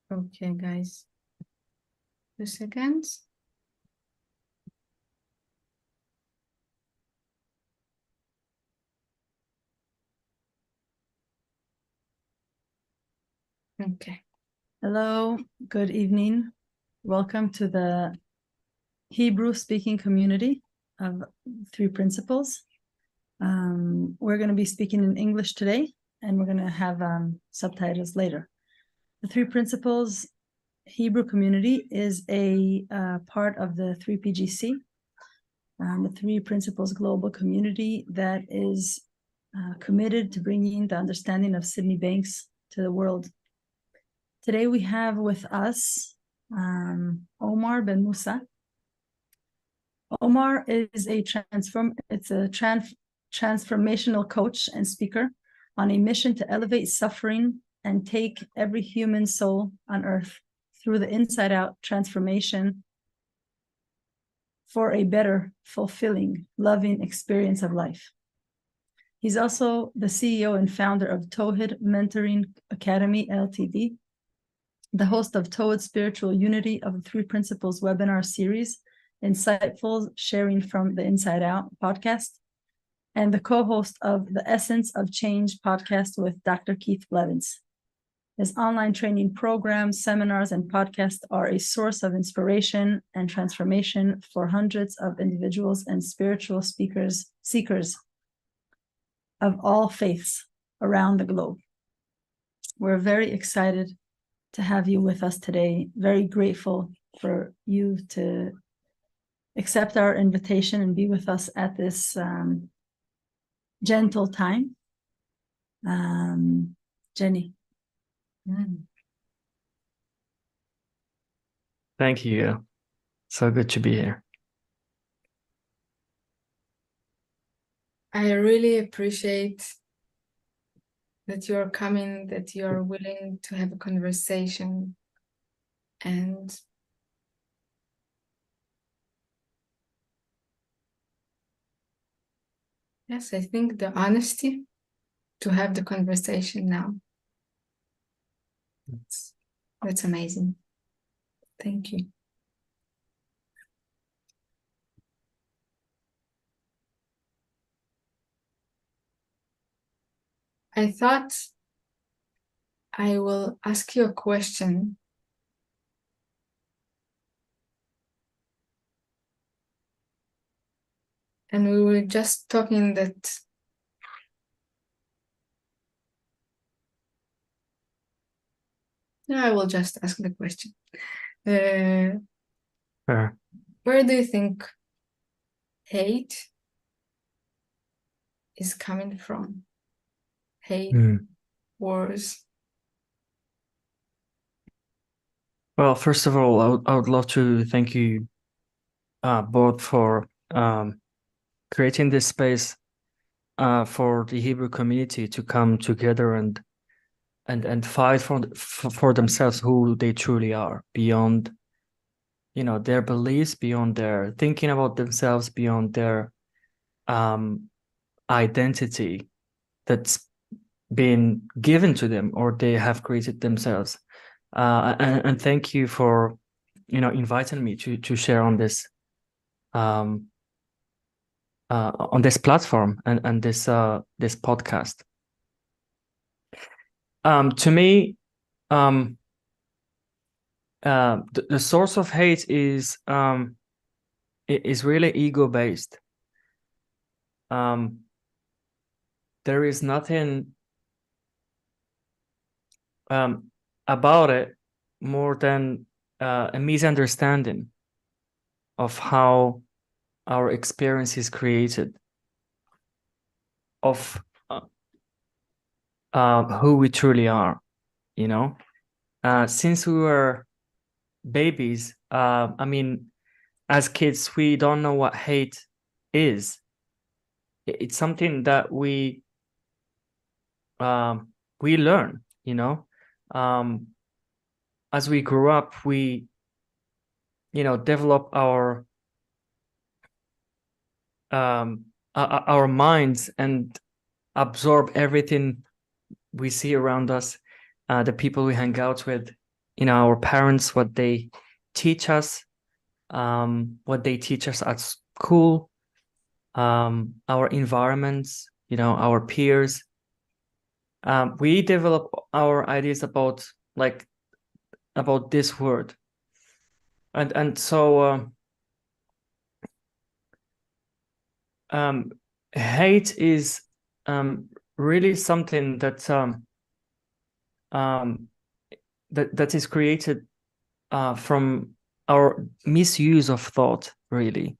Okay, guys. 2 seconds. Okay. Hello, good evening. Welcome to the Hebrew speaking community of Three Principles. We're going to be speaking in English today, and we're going to have subtitles later. The Three Principles Hebrew community is a part of the 3PGC, the Three Principles Global Community that is committed to bringing the understanding of Sydney Banks to the world. Today we have with us Omar Ben Musa. Omar is a transformational coach and speaker on a mission to elevate suffering and take every human soul on earth through the inside-out transformation for a better, fulfilling, loving experience of life. He's also the CEO and founder of Towhid Mentoring Academy, Ltd., the host of Towhid Spiritual Unity of the Three Principles webinar series, Insightful Sharing from the Inside Out podcast, and the co-host of the Essence of Change podcast with Dr. Keith Blevins. His online training programs, seminars, and podcasts are a source of inspiration and transformation for hundreds of individuals and spiritual seekers of all faiths around the globe. We're very excited to have you with us today. Very grateful for you to accept our invitation and be with us at this gentle time. Jenny. Thank you. So good to be here. I really appreciate that you're coming, that you're willing to have a conversation. And yes, I think the honesty to have the conversation now. That's amazing. Thank you. I thought I will ask you a question. And we were just talking that I will just ask the question. Where do you think hate is coming from? Hate, wars. Well, first of all, I would love to thank you both for creating this space for the Hebrew community to come together and fight for themselves who they truly are, beyond their beliefs, beyond their thinking about themselves, beyond their identity that's been given to them or they have created themselves. And thank you for inviting me to share on this platform and this podcast. To me, the source of hate is really ego-based. There is nothing about it more than a misunderstanding of how our experience is created, of who we truly are. Since we were babies, as kids, we don't know what hate is. It's something that we learn, as we grow up, we develop our minds and absorb everything we see around us, the people we hang out with, our parents, what they teach us, what they teach us at school, our environments, our peers. We develop our ideas about this word, and so hate is really something that that is created from our misuse of thought, really.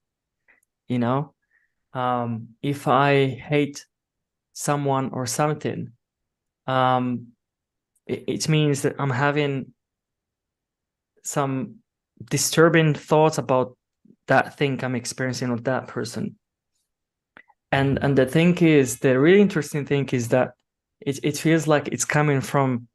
If I hate someone or something, it means that I'm having some disturbing thoughts about that thing I'm experiencing with that person. And the really interesting thing is that it feels like it's coming from,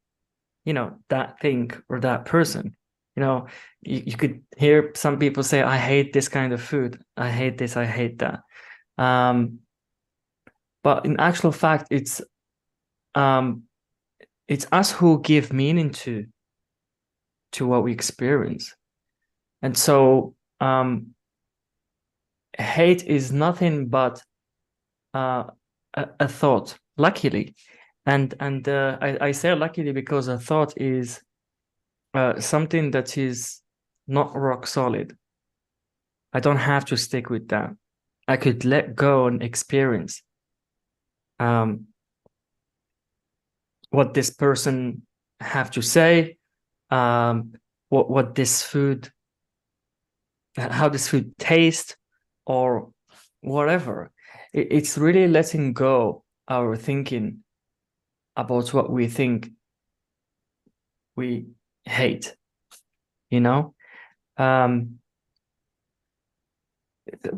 that thing or that person. You could hear some people say, I hate this kind of food. I hate this, I hate that. But in actual fact, it's us who give meaning to what we experience. And so hate is nothing but a thought, luckily. And I say luckily because a thought is something that is not rock solid. I don't have to stick with that. I could let go and experience what this person have to say, what this food, how this food tastes, or whatever. It's really letting go our thinking about what we think we hate,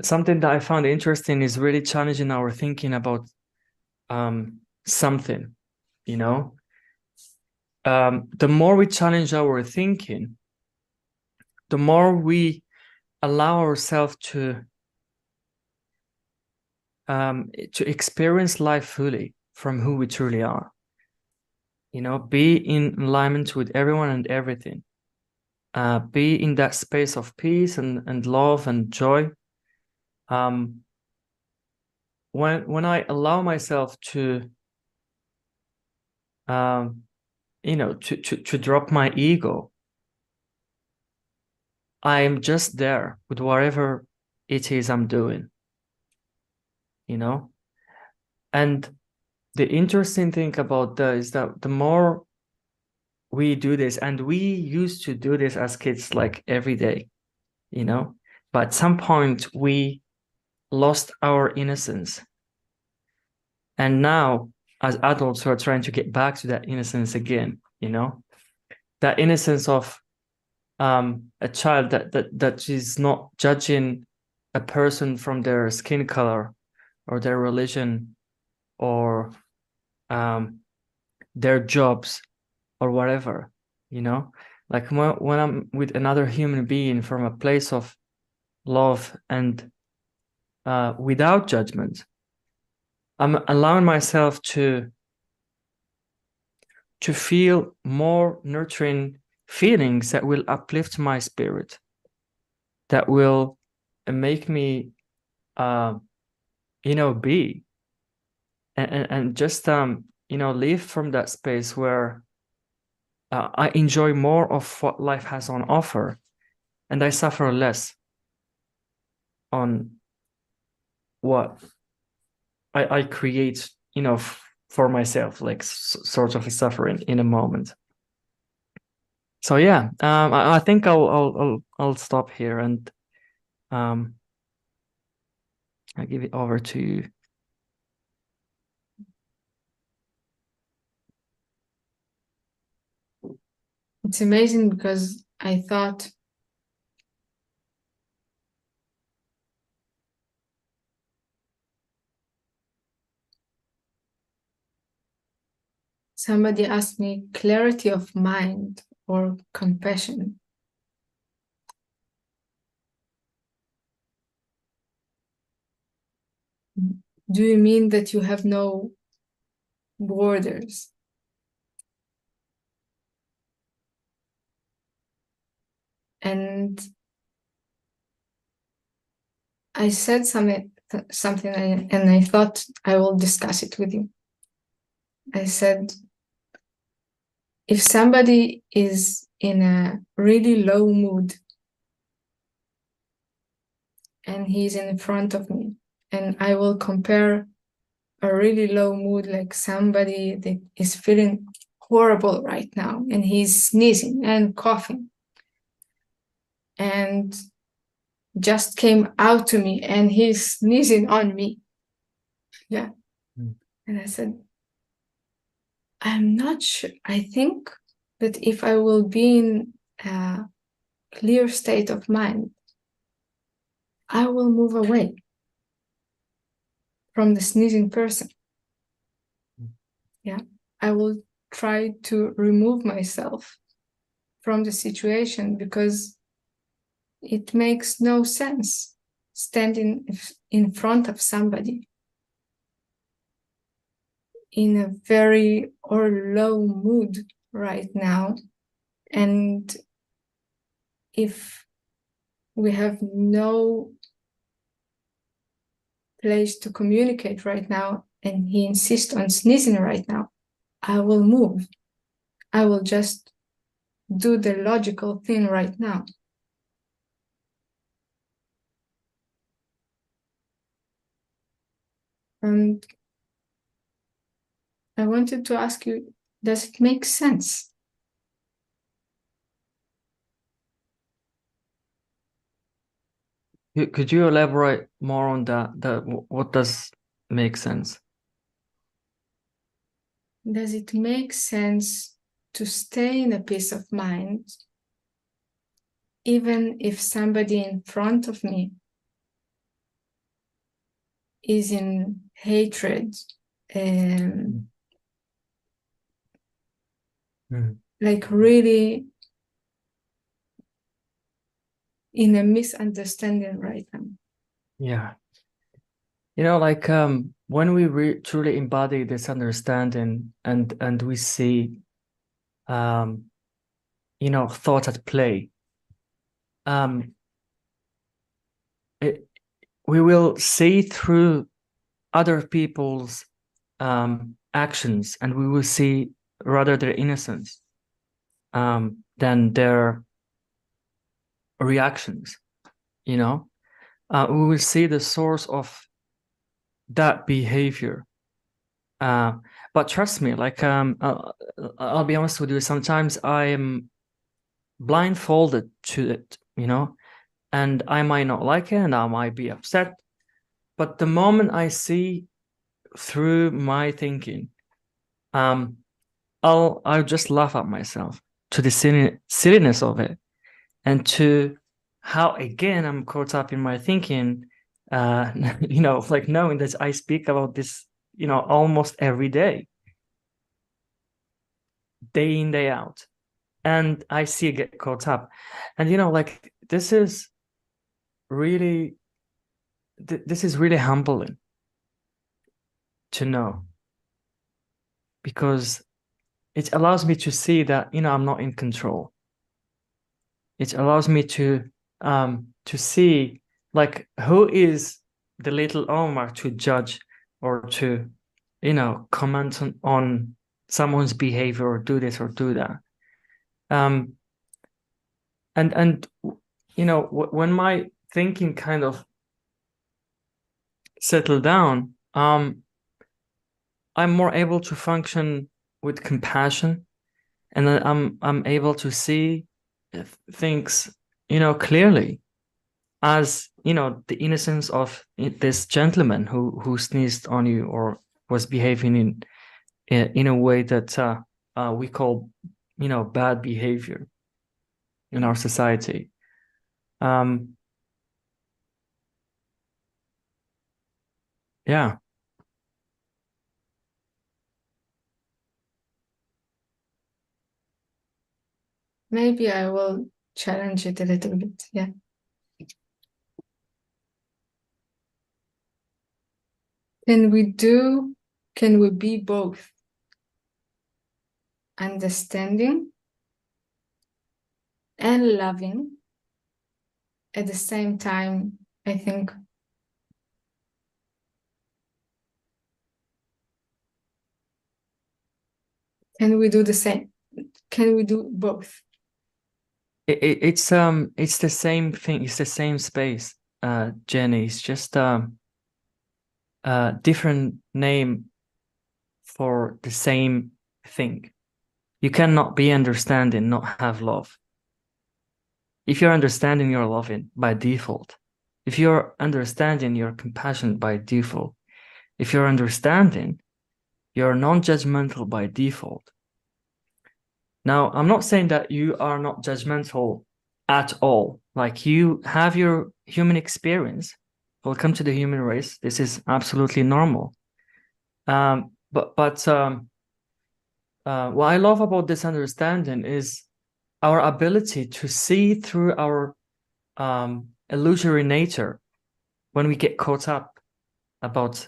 something that I found interesting is really challenging our thinking about something, the more we challenge our thinking, the more we allow ourselves to experience life fully from who we truly are. Be in alignment with everyone and everything. Be in that space of peace and love and joy. When I allow myself to to drop my ego, I'm just there with whatever it is I'm doing, and the interesting thing about that is that the more we do this, and we used to do this as kids, like every day, but at some point we lost our innocence. And now, as adults, we're trying to get back to that innocence again, that innocence of a child that is not judging a person from their skin color or their religion or their jobs or whatever, like when I'm with another human being from a place of love and without judgment, I'm allowing myself to feel more nurturing feelings that will uplift my spirit, that will make me be and just live from that space where I enjoy more of what life has on offer, and I suffer less on what I create, for myself, like sort of a suffering in a moment. So yeah, I think I'll stop here, and I'll give it over to you. It's amazing because I thought somebody asked me clarity of mind or compassion. Do you mean that you have no borders? And I said something and I thought I will discuss it with you. I said, if somebody is in a really low mood and he's in front of me, and I will compare a really low mood, like somebody that is feeling horrible right now, and he's sneezing and coughing, and just came out to me, and he's sneezing on me. Yeah. And I said, I'm not sure. I think that if I will be in a clear state of mind, I will move away from the sneezing person. Yeah. I will try to remove myself from the situation, because it makes no sense standing in front of somebody in a very or low mood right now. And if we have no place to communicate right now, and he insists on sneezing right now, I will move. I will just do the logical thing right now. And I wanted to ask you, does it make sense? Could you elaborate more on that? What does make sense? Does it make sense to stay in a peace of mind, even if somebody in front of me is in hatred, like really in a misunderstanding right now? Yeah. Like when we truly embody this understanding and we see thought at play, we will see through other people's actions, and we will see rather their innocence than their reactions. We will see the source of that behavior. But trust me, like I'll be honest with you, sometimes I am blindfolded to it, and I might not like it and I might be upset, but the moment I see through my thinking, I'll just laugh at myself, to the silliness of it, and to how again I'm caught up in my thinking, like knowing that I speak about this almost every day in, day out, and I see it get caught up. And like this is really humbling to know, because it allows me to see that I'm not in control. It allows me to see, like, who is the little Omar to judge or to comment on someone's behavior or do this or do that. And when my thinking kind of settled down, I'm more able to function with compassion, and then I'm able to see things clearly, as the innocence of this gentleman who sneezed on you or was behaving in a way that we call bad behavior in our society. Yeah. Maybe I will challenge it a little bit. Yeah. Can we be both understanding and loving at the same time, I think can we do the same? Can we do both? It's the same thing. It's the same space, Jenny. It's just a different name for the same thing. You cannot be understanding, not have love. If you're understanding, you're loving by default. If you're understanding, you're compassionate by default. If you're understanding, you're non-judgmental by default. Now, I'm not saying that you are not judgmental at all. Like, you have your human experience. Welcome to the human race. This is absolutely normal. But what I love about this understanding is our ability to see through our illusory nature when we get caught up about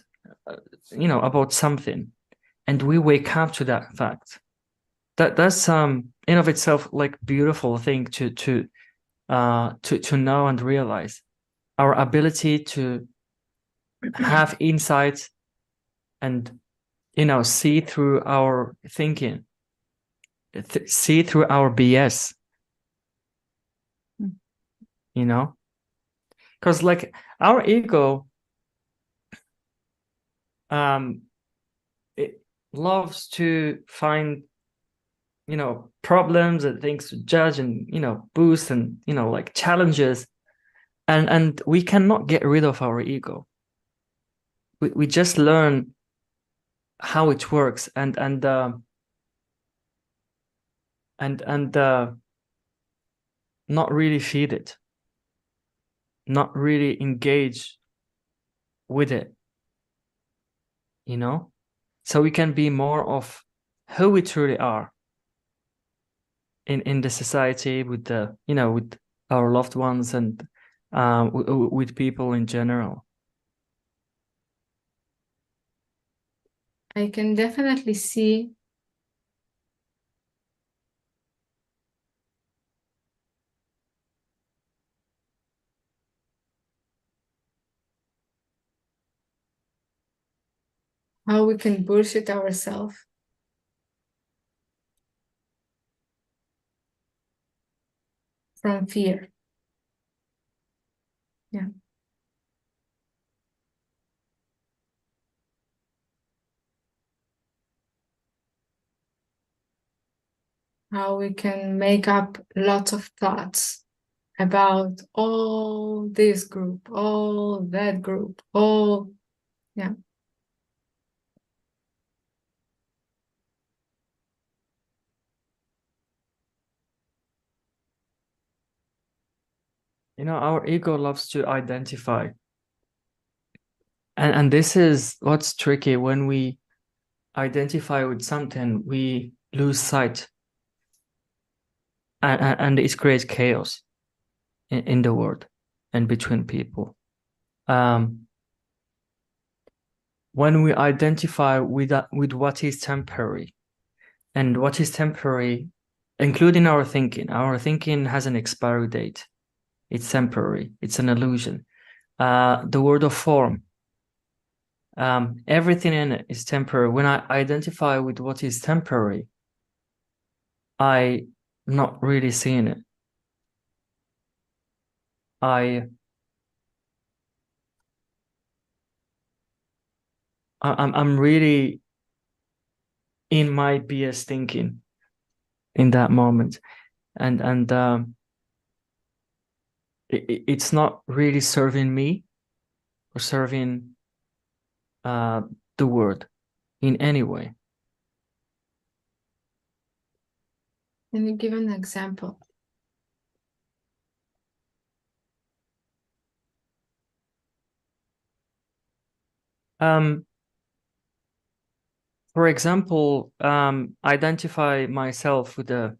about something, and we wake up to that fact. That's in of itself like beautiful thing to know and realize our ability to have insights and see through our thinking, see through our BS, because like our ego it loves to find problems and things to judge and boost and like challenges, and we cannot get rid of our ego. We just learn how it works and not really feed it, not really engage with it, so we can be more of who we truly are in the society, with the with our loved ones and with people in general. I can definitely see how we can bullshit ourselves from fear. Yeah. How we can make up lots of thoughts about all this group, all that group, all, yeah. Our ego loves to identify. And this is what's tricky. When we identify with something, we lose sight. And it creates chaos in the world and between people. When we identify with what is temporary, and what is temporary, including our thinking has an expiry date. It's temporary. It's an illusion. The word of form, everything in it is temporary. When I identify with what is temporary, I'm not really seeing it. I'm really in my BS thinking in that moment, and it's not really serving me or serving the world in any way. Can you give an example? For example, identify myself with a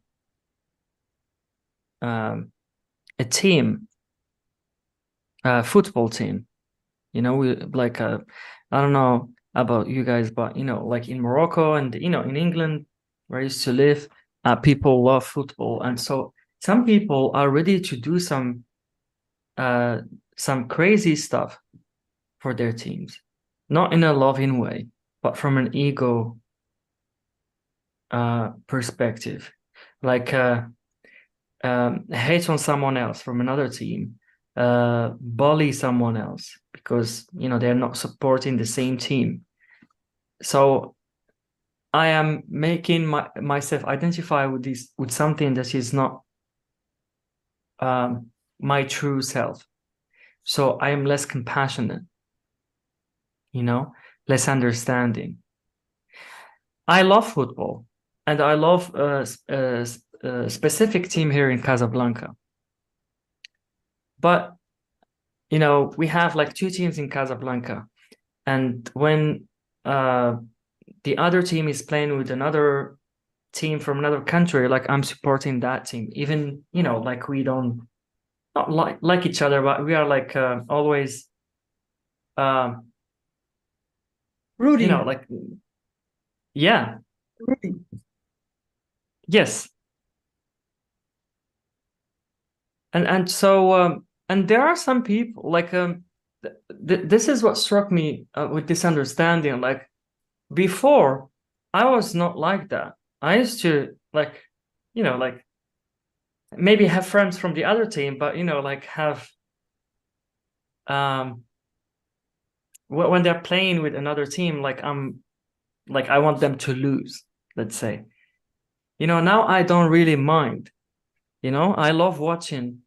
team, a football team. We like I don't know about you guys, but like in Morocco and in England, where I used to live, people love football, and so some people are ready to do some some crazy stuff for their teams, not in a loving way, but from an ego perspective, like hate on someone else from another team, bully someone else because they're not supporting the same team. So I am making myself identify with something that is not my true self. So I am less compassionate, less understanding. I love football, and I love a specific team here in Casablanca. But we have like 2 teams in Casablanca, and when the other team is playing with another team from another country, like I'm supporting that team, even like we don't not like each other, but we are like always Rooting. like yeah, Rooting. yes. And so and there are some people like this is what struck me with this understanding. Like before, I was not like that. I used to like maybe have friends from the other team, but like have when they're playing with another team, like I want them to lose, let's say. Now I don't really mind. I love watching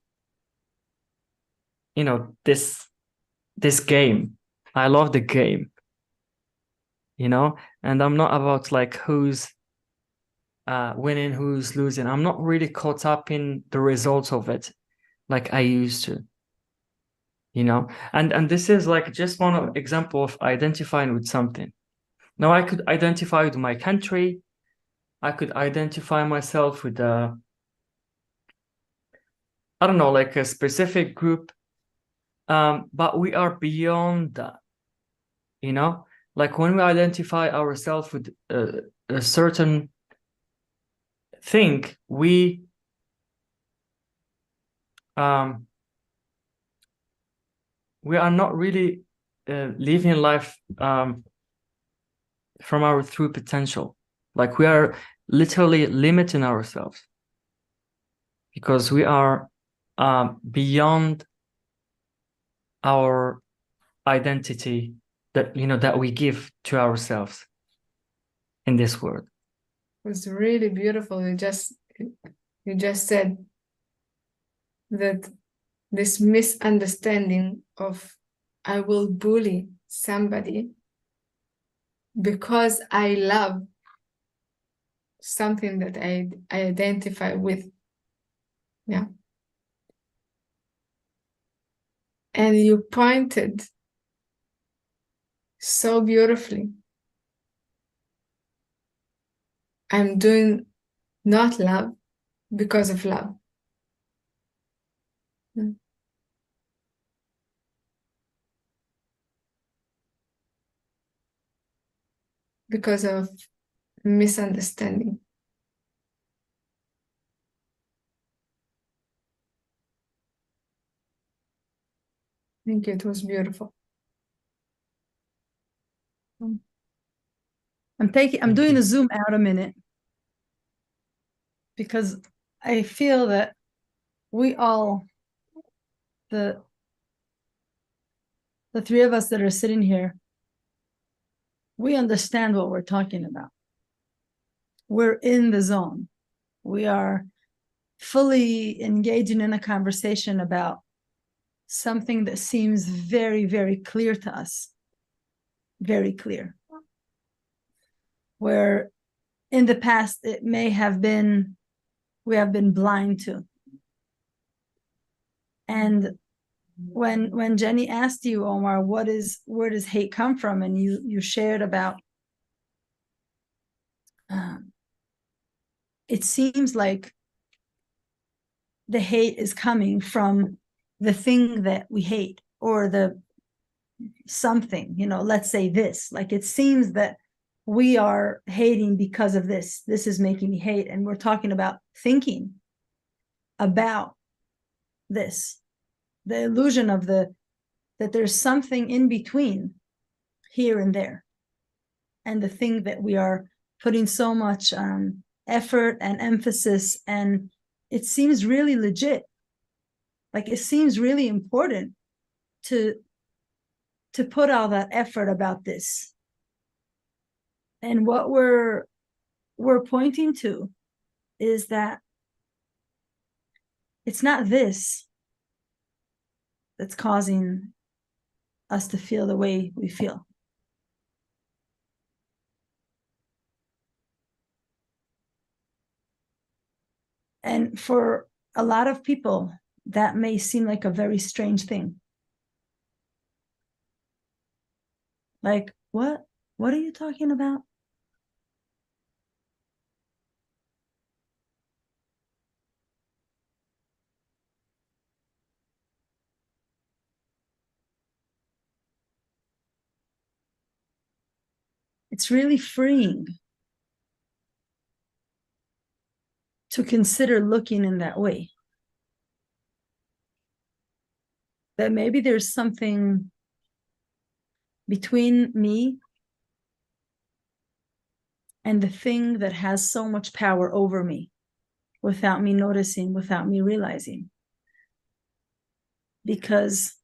this game. I love the game, and I'm not about like who's winning, who's losing. I'm not really caught up in the results of it like I used to, and this is like just one example of identifying with something. Now I could identify with my country. I could identify myself with I don't know, like a specific group. But we are beyond that, like when we identify ourselves with a certain thing, we are not really living life from our true potential. Like we are literally limiting ourselves because we are beyond our identity that that we give to ourselves in this world. It was really beautiful. You just said that this misunderstanding of I will bully somebody because I love something that I identify with. Yeah. And you pointed so beautifully. I'm doing not love because of love. Because of misunderstanding. Thank you. It was beautiful. I'm doing a zoom out a minute because I feel that we all, the 3 of us that are sitting here, we understand what we're talking about. We're in the zone. We are fully engaging in a conversation about something that seems very, very clear to us. Very clear. Where in the past it may have been, we have been blind to. And when Jenny asked you, Omar, where does hate come from? And you shared about, it seems like the hate is coming from the thing that we hate, or the something, let's say this, like it seems that we are hating because of this. This is making me hate. And we're talking about thinking about this the illusion of that there's something in between here and there, and the thing that we are putting so much effort and emphasis, and it seems really legit, like it seems really important to put all that effort about this. And what we're pointing to is that it's not this that's causing us to feel the way we feel. And for a lot of people, that may seem like a very strange thing. Like, what are you talking about? It's really freeing to consider looking in that way. That maybe there's something between me and the thing that has so much power over me without me noticing, without me realizing. Because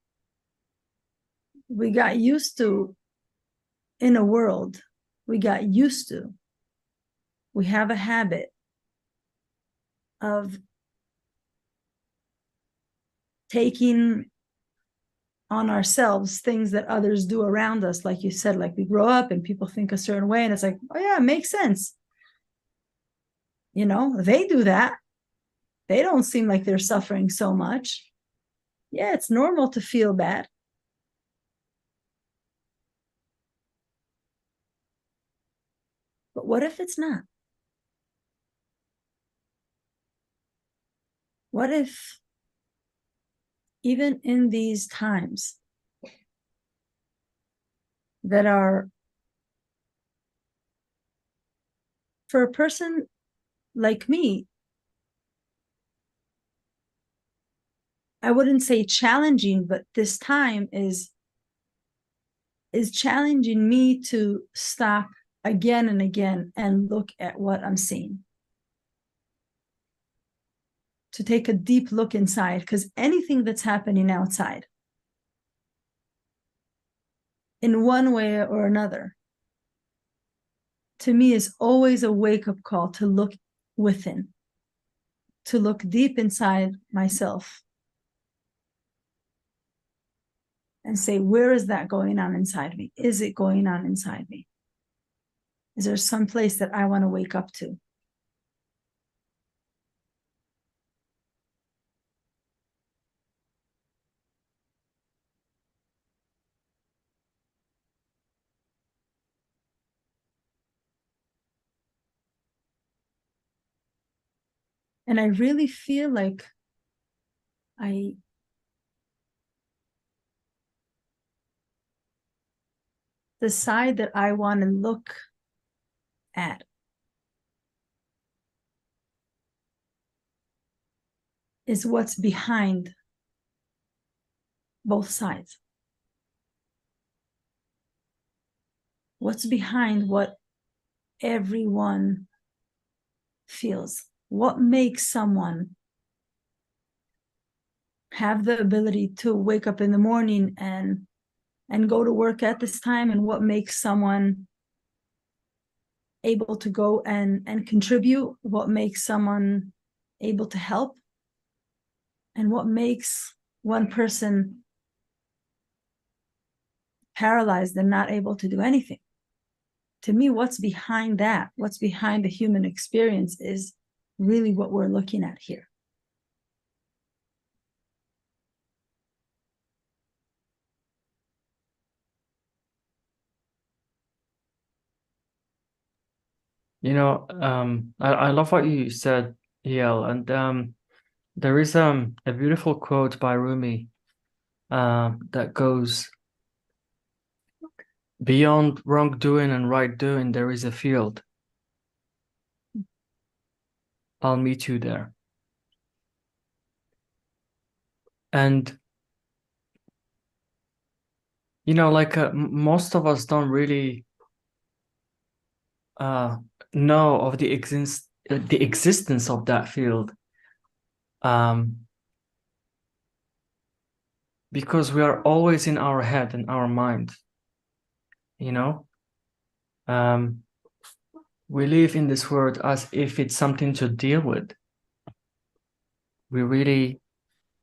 we got used to, in a world, we have a habit of taking on ourselves things that others do around us. Like you said, like we grow up and people think a certain way, and it's like, oh yeah, it makes sense. You know, they do that. They don't seem like they're suffering so much. Yeah, it's normal to feel bad. But what if it's not? What if even in these times that are, for a person like me, I wouldn't say challenging, but this time is challenging me to stop again and again and look at what I'm seeing. To take a deep look inside, because anything that's happening outside, in one way or another, to me is always a wake-up call to look within, to look deep inside myself and say, where is that going on inside me? Is it going on inside me? Is there some place that I want to wake up to? And I really feel like the side that I want to look at is what's behind both sides. What's behind what everyone feels? What makes someone have the ability to wake up in the morning and go to work at this time, and what makes someone able to go and contribute, what makes someone able to help, and what makes one person paralyzed and not able to do anything. To me, what's behind that, what's behind the human experience, is really what we're looking at here. You know, I love what you said, Yael, and there is a beautiful quote by Rumi that goes, beyond wrongdoing and right doing, there is a field. I'll meet you there. And you know, like most of us don't really know of the existence of that field, because we are always in our head and our mind, you know. We live in this world as if it's something to deal with. We really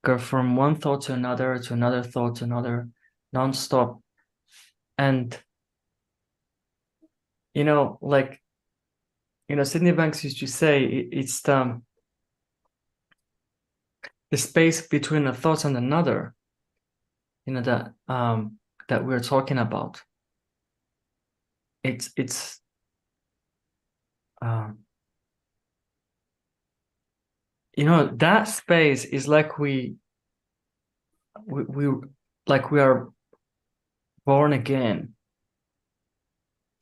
go from one thought to another thought to another, non-stop. And you know, like, you know, Sydney Banks used to say it's the space between a thought and another, you know, that we're talking about. It's you know, that space is like we like we are born again.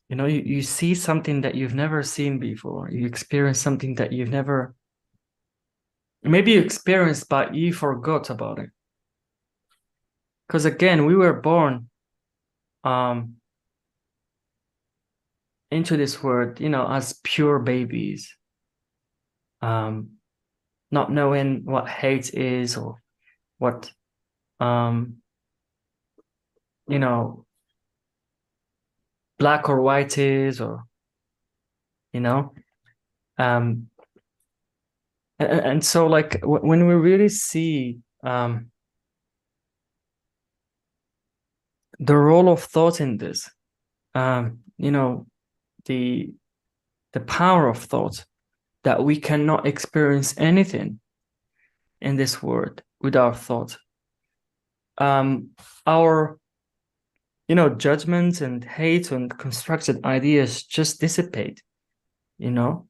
You know, you see something that you've never seen before. You experience something that you've never, maybe you experienced, but you forgot about it. Because again, we were born into this world, you know, as pure babies, not knowing what hate is or what, you know, black or white is, or, you know, and so like when we really see the role of thought in this, you know, the power of thought, that we cannot experience anything in this world without thought. Our, you know, judgments and hate and constructed ideas just dissipate, you know.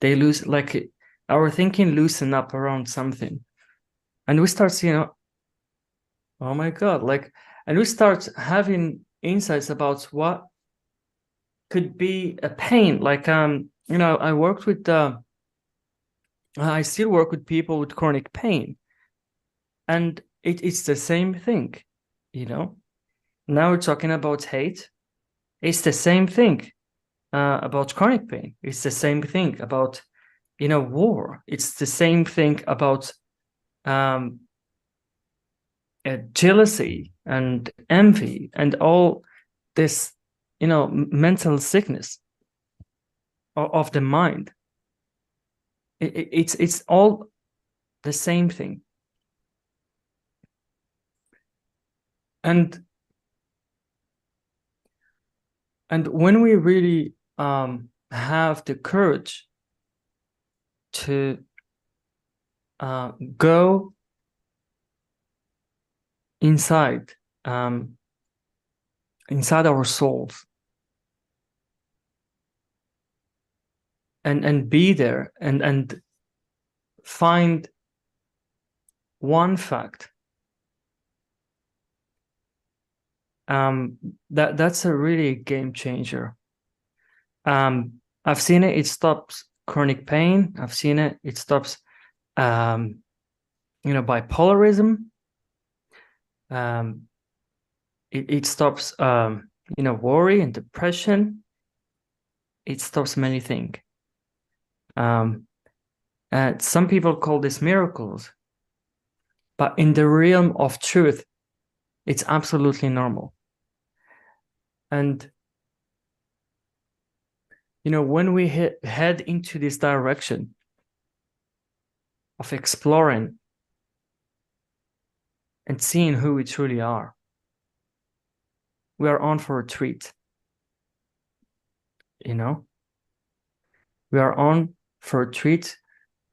They lose, like, our thinking loosen up around something, and we start seeing, oh my God, like, and we start having insights about what could be a pain. Like, you know, I worked with I still work with people with chronic pain, and it's the same thing, you know. Now we're talking about hate. It's the same thing about chronic pain. It's the same thing about, you know, war. It's the same thing about jealousy and envy and all this, you know, mental sickness of the mind. It's all the same thing. And when we really have the courage to go inside our souls and be there and find one fact, that's a really game changer. I've seen it stops chronic pain. I've seen it stops you know, bipolarism. It stops you know, worry and depression. It stops many things. Some people call this miracles, but in the realm of truth, it's absolutely normal. And you know, when we head into this direction of exploring and seeing who we truly are, we are on for a treat. You know, we are on for a treat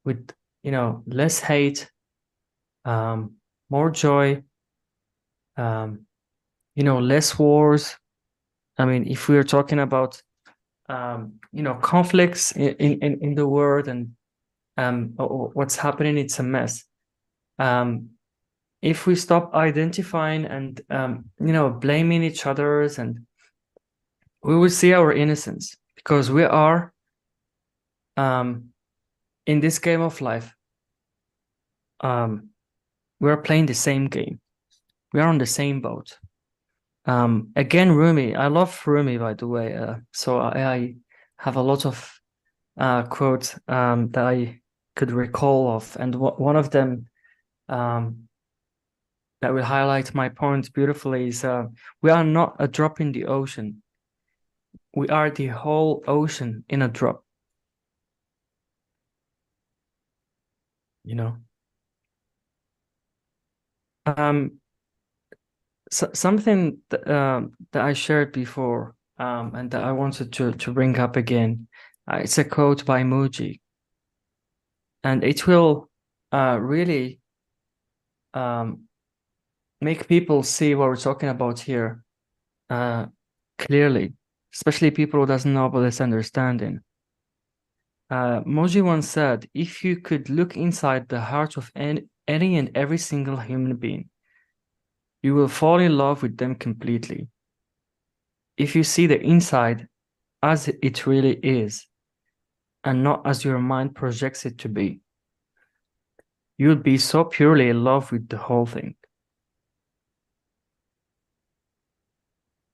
with, you know, less hate, more joy, you know, less wars. I mean, if we are talking about you know, conflicts in the world and what's happening, it's a mess. If we stop identifying and you know, blaming each other's, and we will see our innocence, because we are in this game of life. We are playing the same game. We are on the same boat. Again, Rumi. I love Rumi, by the way. So I have a lot of quotes that I could recall of, and one of them that will highlight my point beautifully is we are not a drop in the ocean. We are the whole ocean in a drop. You know. Something that I shared before, and that I wanted to bring up again. It's a quote by Muji, and it will really make people see what we're talking about here clearly, especially people who doesn't know about this understanding. Muji once said, "If you could look inside the heart of any and every single human being, you will fall in love with them completely. If you see the inside as it really is, and not as your mind projects it to be, you'll be so purely in love with the whole thing."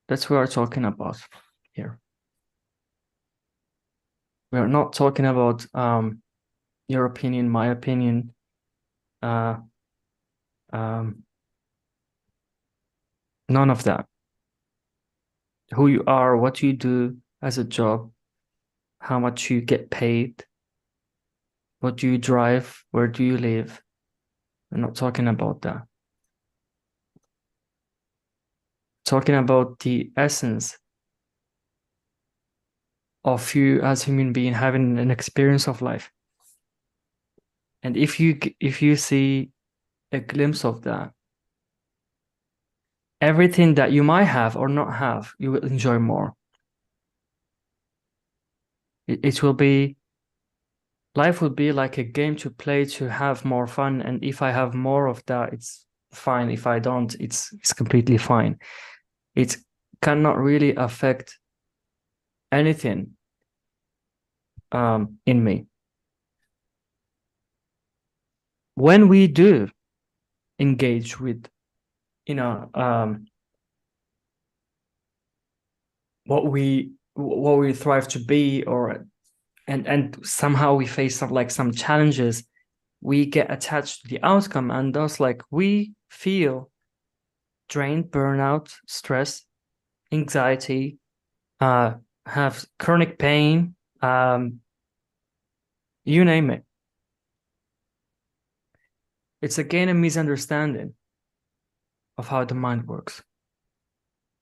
That's what we're talking about here. We're not talking about your opinion, my opinion, none of that. Who you are, what you do as a job, how much you get paid, what do you drive, where do you live. We're not talking about that. Talking about the essence of you as a human being having an experience of life. And if you see a glimpse of that, everything that you might have or not have, you will enjoy more. It will be, life will be like a game to play to have more fun. And if I have more of that, it's fine. If I don't, it's completely fine. It cannot really affect anything in me. When we do engage with, what we thrive to be, or and somehow we face some challenges, we get attached to the outcome, and thus we feel drained, burnout, stress, anxiety, have chronic pain, you name it. It's again a misunderstanding of how the mind works,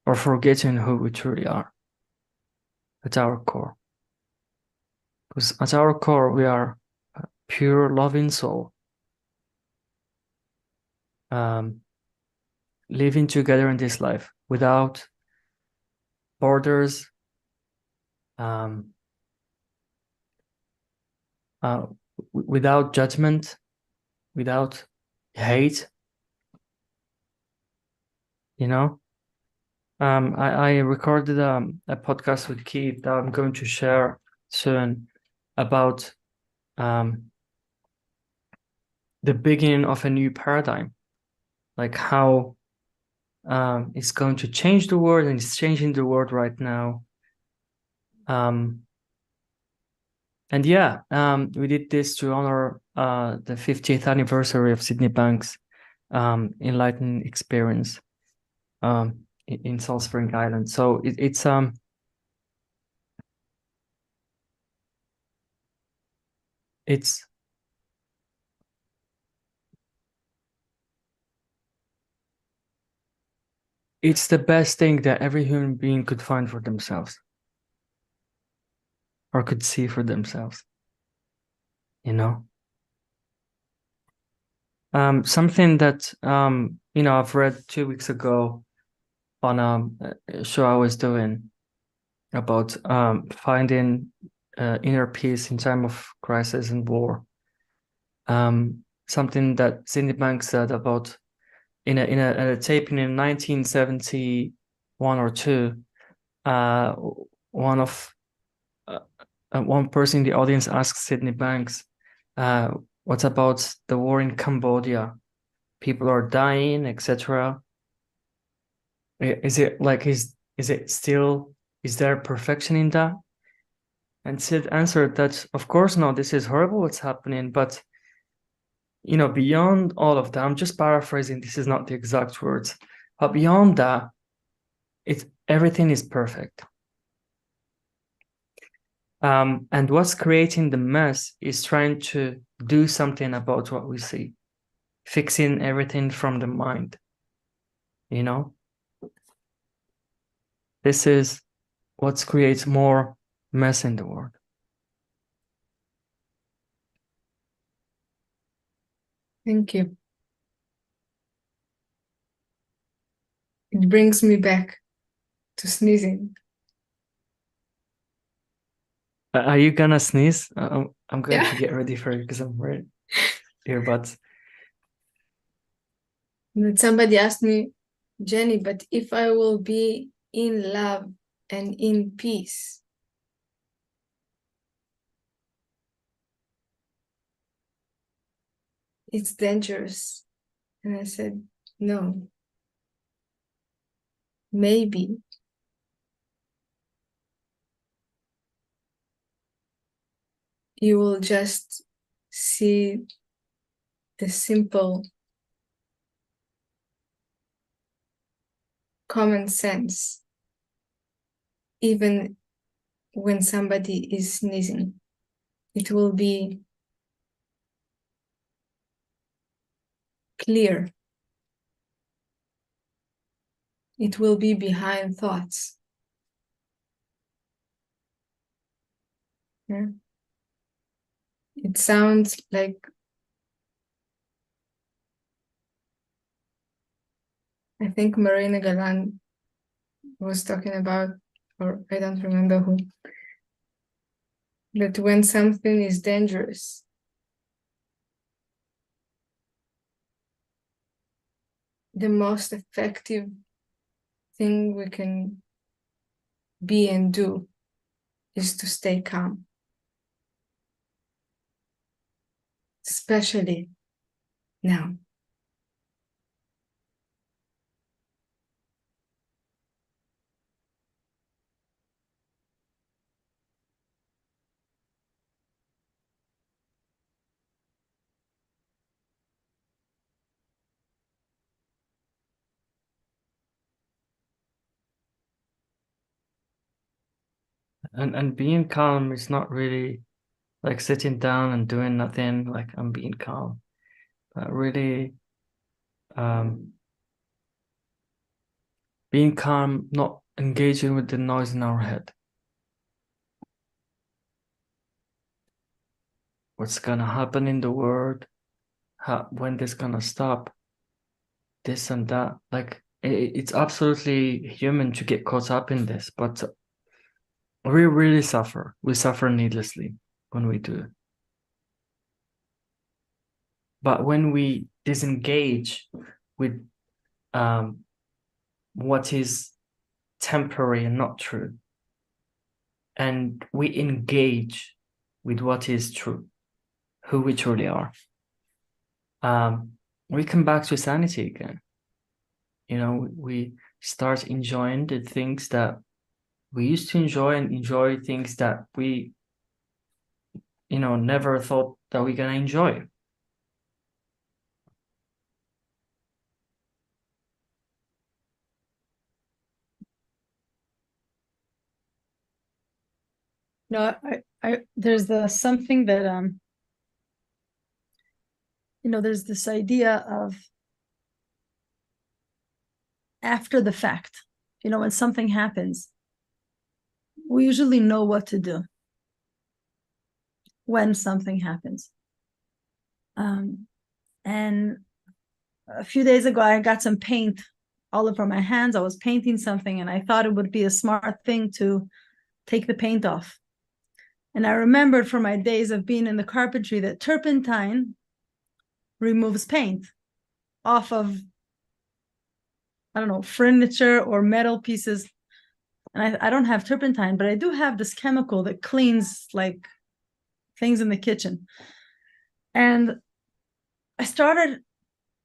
or forgetting who we truly are at our core. Because at our core, we are a pure loving soul, living together in this life without borders, without judgment, without hate. I recorded a podcast with Keith that I'm going to share soon about the beginning of a new paradigm, like how it's going to change the world, and it's changing the world right now. And yeah, we did this to honor the 50th anniversary of Sydney Bank's enlightening experience in Salt Spring Island. So it's the best thing that every human being could find for themselves, or could see for themselves, something that I've read 2 weeks ago on a show I was doing about finding inner peace in time of crisis and war. Something that Sydney Bank said about in a taping in 1971 or 2. One person in the audience asked Sydney Banks, "What about the war in Cambodia? People are dying, etc." Is it like, is it still, is there perfection in that? And Sid answered that, of course not, this is horrible what's happening, but you know, beyond all of that, I'm just paraphrasing, this is not the exact words, but beyond that, everything is perfect. And what's creating the mess is trying to do something about what we see, fixing everything from the mind, you know? This is what creates more mess in the world. Thank you. It brings me back to sneezing. Are you gonna sneeze? I'm going Yeah. to get ready for you because I'm wearing earbuds. And somebody asked me, Jenny, but if I will be in love and in peace, it's dangerous. And I said, no. Maybe you will just see the simple common sense, even when somebody is sneezing. It will be clear. It will be behind thoughts. Yeah. It sounds like I think Marina Galan was talking about, or I don't remember who, that when something is dangerous, the most effective thing we can be and do is to stay calm. Especially now. And being calm is not really like sitting down and doing nothing, like I'm being calm, but really being calm, not engaging with the noise in our head. What's gonna happen in the world? When this gonna stop? This and that. Like it's absolutely human to get caught up in this, but we really suffer. We suffer needlessly when we do. But when we disengage with what is temporary and not true, and we engage with what is true, who we truly are, we come back to sanity again. You know, we start enjoying the things that we used to enjoy, and enjoy things that we, you know, never thought that we're gonna enjoy. No, there's something that you know, there's this idea of after the fact. You know, when something happens, we usually know what to do when something happens. And a few days ago, I got some paint all over my hands. I was painting something, and I thought it would be a smart thing to take the paint off. And I remembered from my days of being in the carpentry that turpentine removes paint off of, I don't know, furniture or metal pieces. And I don't have turpentine, but I do have this chemical that cleans like things in the kitchen. And I started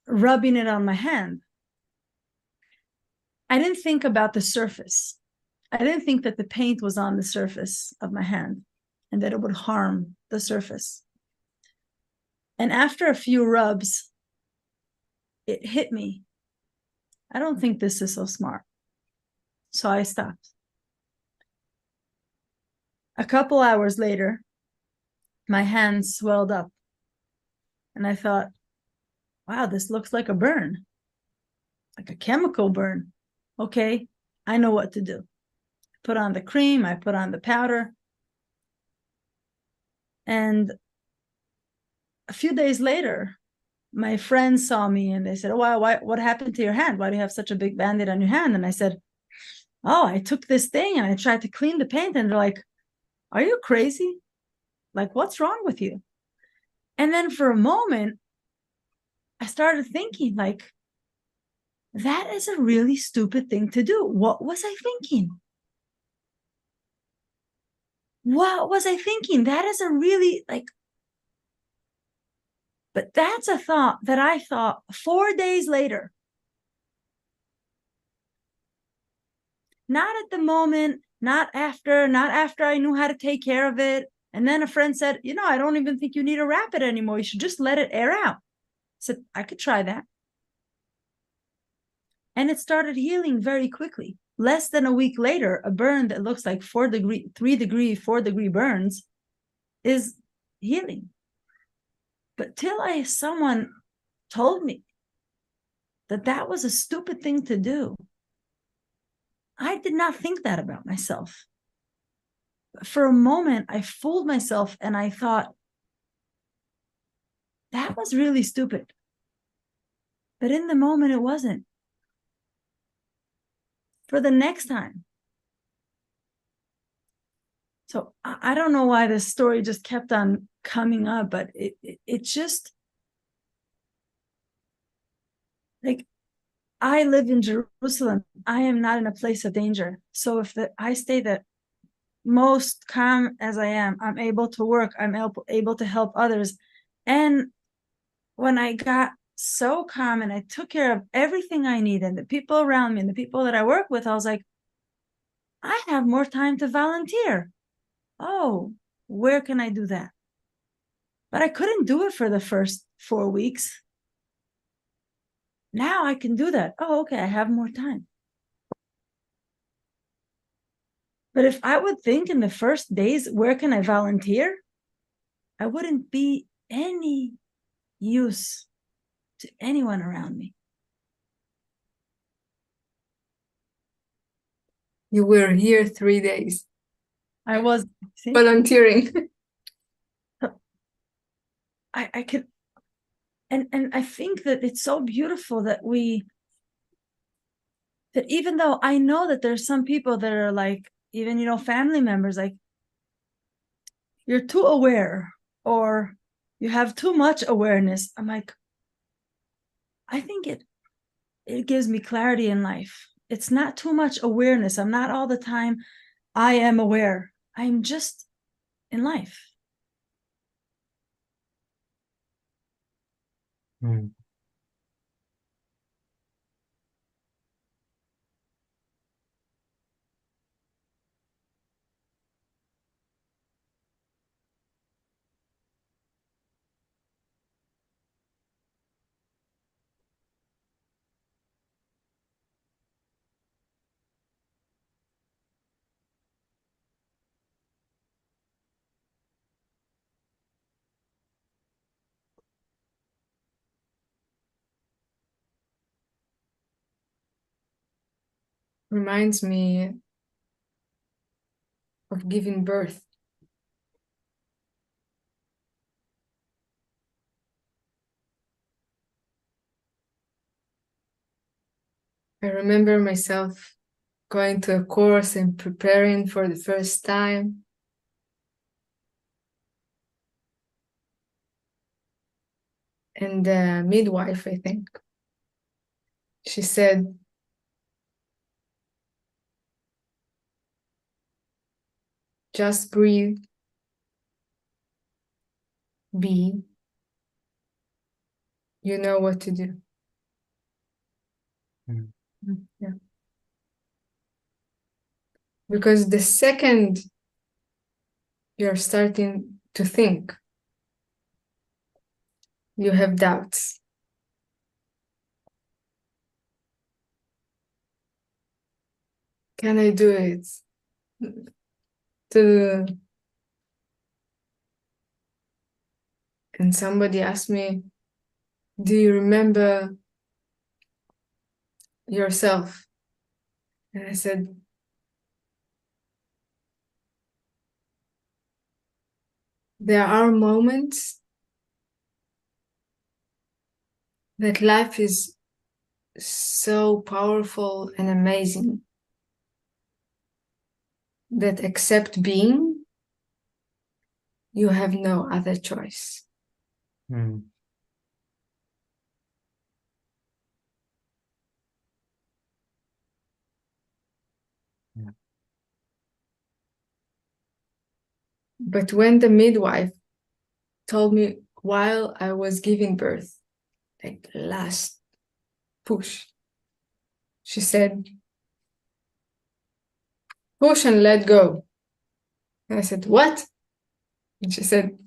rubbing it on my hand. I didn't think about the surface. I didn't think that the paint was on the surface of my hand and that it would harm the surface. And after a few rubs, it hit me. I don't think this is so smart. So I stopped. A couple hours later, my hands swelled up. And I thought, wow, this looks like a burn, like a chemical burn. Okay, I know what to do. Put on the cream, I put on the powder. And a few days later, my friends saw me and they said, oh, what happened to your hand? Why do you have such a big Band-Aid on your hand? And I said, oh, I took this thing and I tried to clean the paint. And they're like, are you crazy? Like, what's wrong with you? And then for a moment, I started thinking, like, that is a really stupid thing to do. What was I thinking? What was I thinking? That is a really, like, but that's a thought that I thought 4 days later. Not at the moment, not after I knew how to take care of it. And then a friend said, you know, I don't even think you need to wrap it anymore. You should just let it air out. I said, I could try that. And it started healing very quickly. Less than a week later, a burn that looks like 4 degree burns is healing. But till someone told me that that was a stupid thing to do, I did not think that about myself. For a moment, I fooled myself and I thought, that was really stupid. But in the moment, it wasn't. For the next time. So I don't know why this story just kept on coming up, but it just, like, I live in Jerusalem. I am not in a place of danger. So if I stay the most calm as I am, I'm able to work, I'm able to help others. And when I got so calm and I took care of everything I need and the people around me and the people that I work with, I was like, I have more time to volunteer. Oh, where can I do that? But I couldn't do it for the first 4 weeks. Now I can do that. Oh, okay, I have more time. But if I would think in the first days, where can I volunteer? I wouldn't be any use to anyone around me. You were here 3 days. I was volunteering. I could, and I think that it's so beautiful that that even though I know that there's some people that are like, even, you know, family members, like, you're too aware or you have too much awareness. I'm like, I think it gives me clarity in life. It's not too much awareness. I'm not all the time, I am aware. I'm just in life. Mm. Reminds me of giving birth. I remember myself going to a course and preparing for the first time. And the midwife, I think, she said, just breathe, be, you know what to do. Mm. Yeah. Because the second you're starting to think, you have doubts. Can I do it? And somebody asked me, do you remember yourself? And I said, there are moments that life is so powerful and amazing that except being, you have no other choice. Mm. Yeah. But when the midwife told me while I was giving birth, like the last push, she said, push and let go. And I said, what? And she said,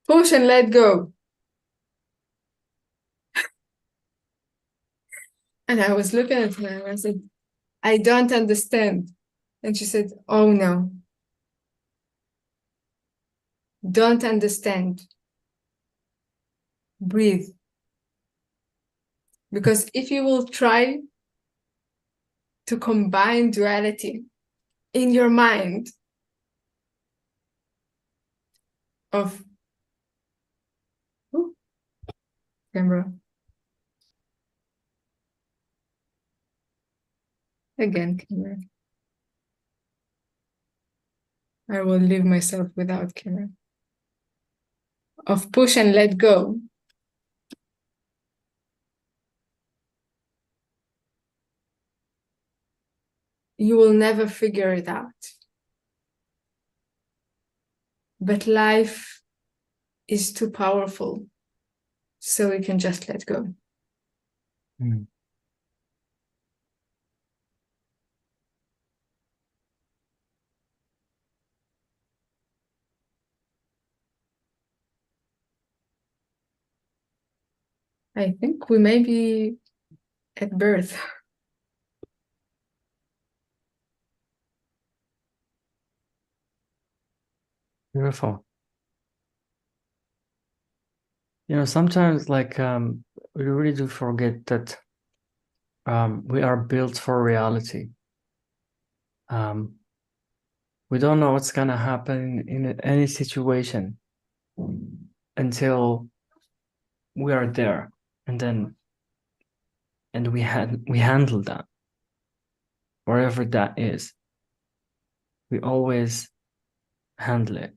push and let go. And I was looking at her and I said, I don't understand. And she said, oh no, don't understand. Breathe. Because if you will try to combine duality in your mind of camera. Again, camera. I will leave myself without camera. Of push and let go. You will never figure it out. But life is too powerful, so we can just let go. Mm. I think we may be at birth. Beautiful. You know, sometimes like we really do forget that we are built for reality. We don't know what's gonna happen in any situation until we are there, and we handle that, wherever that is. We always handle it,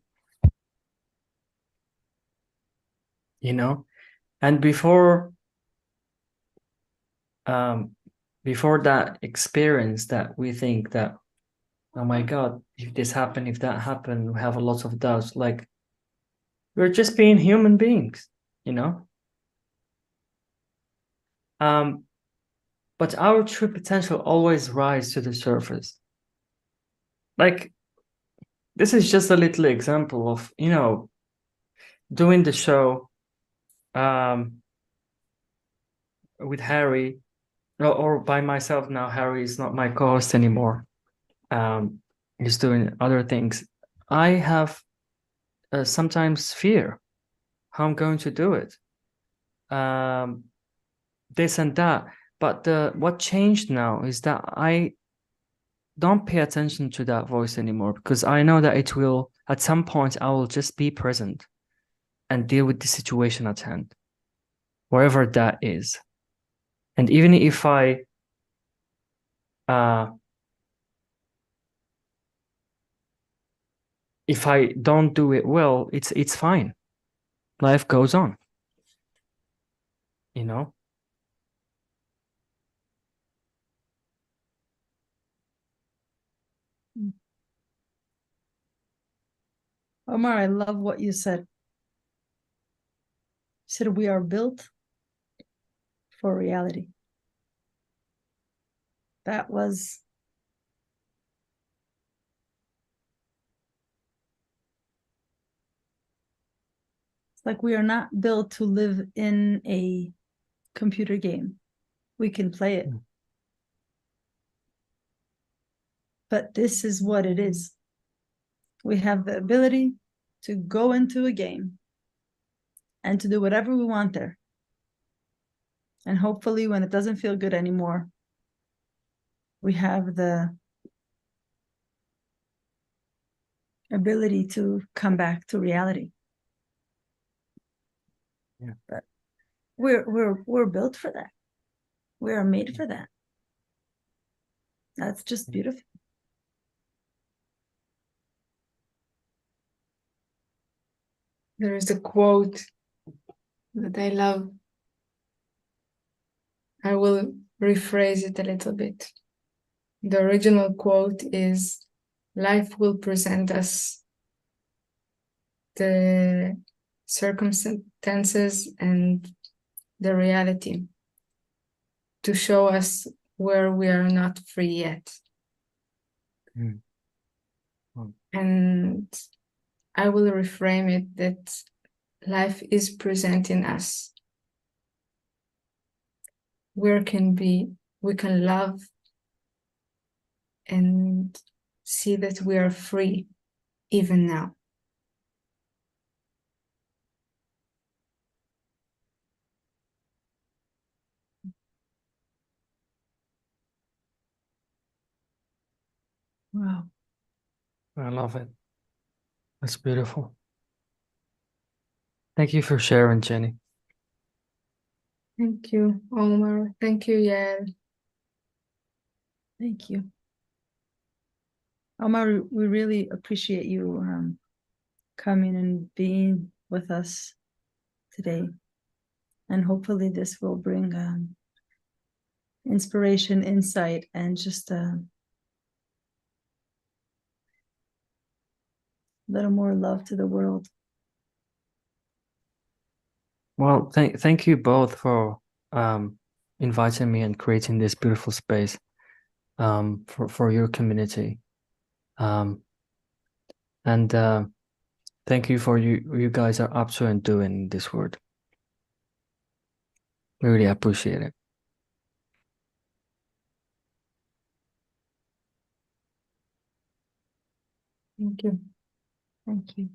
you know. And before that experience, that we think that, oh my God, if this happened, if that happened, we have a lot of doubts. Like, we're just being human beings, you know. But our true potential always rises to the surface. Like, this is just a little example of, you know, doing the show with Harry, or by myself now. Harry is not my co-host anymore. He's doing other things. I have sometimes fear how I'm going to do it. This and that. But what changed now is that I don't pay attention to that voice anymore, because I know that it will, at some point, I will just be present and deal with the situation at hand, wherever that is. And even if I don't do it well, it's fine. Life goes on, you know. Omar, I love what you said. You said we are built for reality. That was Like we are not built to live in a computer game. We can play it. But this is what it is. We have the ability to go into a game and to do whatever we want there. And hopefully when it doesn't feel good anymore, we have the ability to come back to reality. Yeah. But we're built for that. We are made for that. That's just beautiful. There is a quote that I love. I will rephrase it a little bit. The original quote is, life will present us the circumstances and the reality to show us where we are not free yet. Mm. And I will reframe it that life is presenting us where we can love and see that we are free even now. Wow. I love it. That's beautiful. Thank you for sharing, Jenny. Thank you, Omar. Thank you, Yael. Thank you. Omar, we really appreciate you coming and being with us today. And hopefully this will bring inspiration, insight, and just a little more love to the world. Well, thank you both for inviting me and creating this beautiful space for your community. And thank you for you guys are up to and doing in this world. Really appreciate it. Thank you. Thank you.